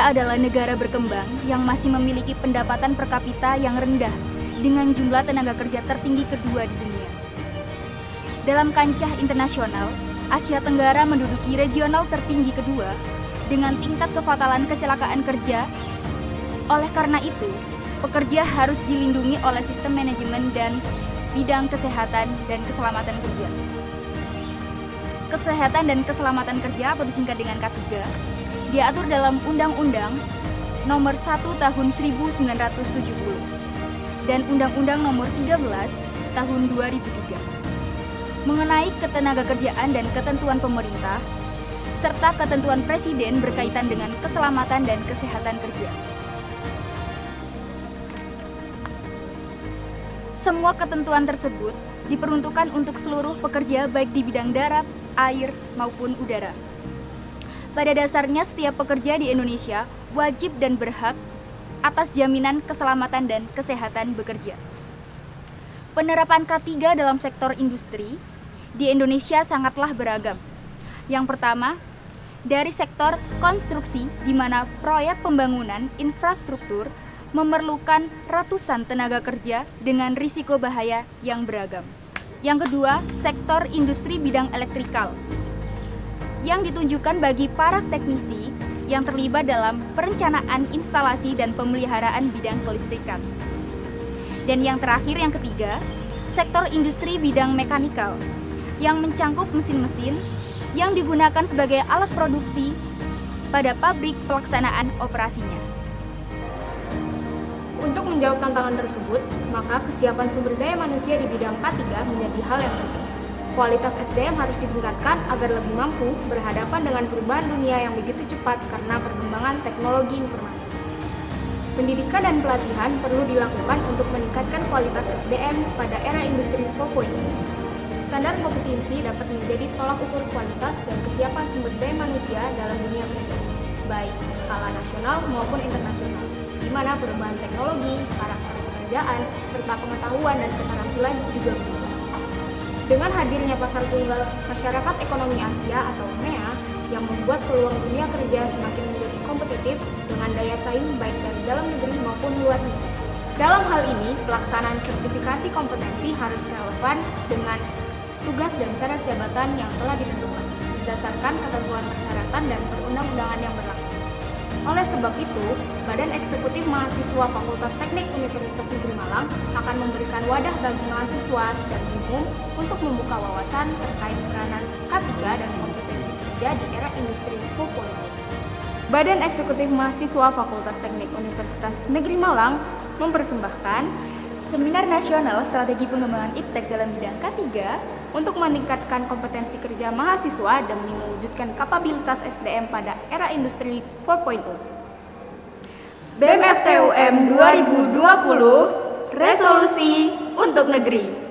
Kita adalah negara berkembang yang masih memiliki pendapatan per kapita yang rendah dengan jumlah tenaga kerja tertinggi kedua di dunia. Dalam kancah internasional, Asia Tenggara menduduki regional tertinggi kedua dengan tingkat kefatalan kecelakaan kerja. Oleh karena itu, pekerja harus dilindungi oleh sistem manajemen dan bidang kesehatan dan keselamatan kerja. Kesehatan dan keselamatan kerja atau disingkat dengan K3 diatur dalam Undang-Undang Nomor 1 Tahun 1970 dan Undang-Undang Nomor 13 Tahun 2003 mengenai ketenagakerjaan dan ketentuan pemerintah serta ketentuan presiden berkaitan dengan keselamatan dan kesehatan kerja. Semua ketentuan tersebut diperuntukkan untuk seluruh pekerja baik di bidang darat, air, maupun udara. Pada dasarnya, setiap pekerja di Indonesia wajib dan berhak atas jaminan keselamatan dan kesehatan bekerja. Penerapan K3 dalam sektor industri di Indonesia sangatlah beragam. Yang pertama, dari sektor konstruksi, di mana proyek pembangunan infrastruktur memerlukan ratusan tenaga kerja dengan risiko bahaya yang beragam. Yang kedua, sektor industri bidang elektrikal yang ditunjukkan bagi para teknisi yang terlibat dalam perencanaan instalasi dan pemeliharaan bidang kelistrikan. Dan yang terakhir, yang ketiga, sektor industri bidang mekanikal yang mencangkup mesin-mesin yang digunakan sebagai alat produksi pada pabrik pelaksanaan operasinya. Untuk menjawab tantangan tersebut, maka kesiapan sumber daya manusia di bidang K3 menjadi hal yang penting. Kualitas SDM harus ditingkatkan agar lebih mampu berhadapan dengan perubahan dunia yang begitu cepat karena perkembangan teknologi informasi. Pendidikan dan pelatihan perlu dilakukan untuk meningkatkan kualitas SDM pada era industri 4.0. Standar kompetensi dapat menjadi tolak ukur kualitas dan kesiapan sumber daya manusia dalam dunia kerja, baik skala nasional maupun internasional, di mana perubahan teknologi, karakter pekerjaan, serta pengetahuan dan keterampilan juga berubah. Dengan hadirnya pasar tunggal masyarakat ekonomi Asia atau MEA yang membuat peluang dunia kerja semakin menjadi kompetitif dengan daya saing baik dari dalam negeri maupun luar negeri. Dalam hal ini, pelaksanaan sertifikasi kompetensi harus relevan dengan tugas dan syarat jabatan yang telah ditentukan berdasarkan ketentuan persyaratan dan perundang-undangan yang berlaku. Oleh sebab itu, Badan Eksekutif Mahasiswa Fakultas Teknik Universitas Negeri Malang akan memberikan wadah bagi mahasiswa dan umum untuk membuka wawasan terkait peranan K3 dan kompetensi kerja di era industri 4.0. Badan Eksekutif Mahasiswa Fakultas Teknik Universitas Negeri Malang mempersembahkan Seminar Nasional Strategi Pengembangan IPTEK dalam bidang K3 untuk meningkatkan kompetensi kerja mahasiswa demi mewujudkan kapabilitas SDM pada era industri 4.0. BEM FTUM 2020, resolusi untuk negeri.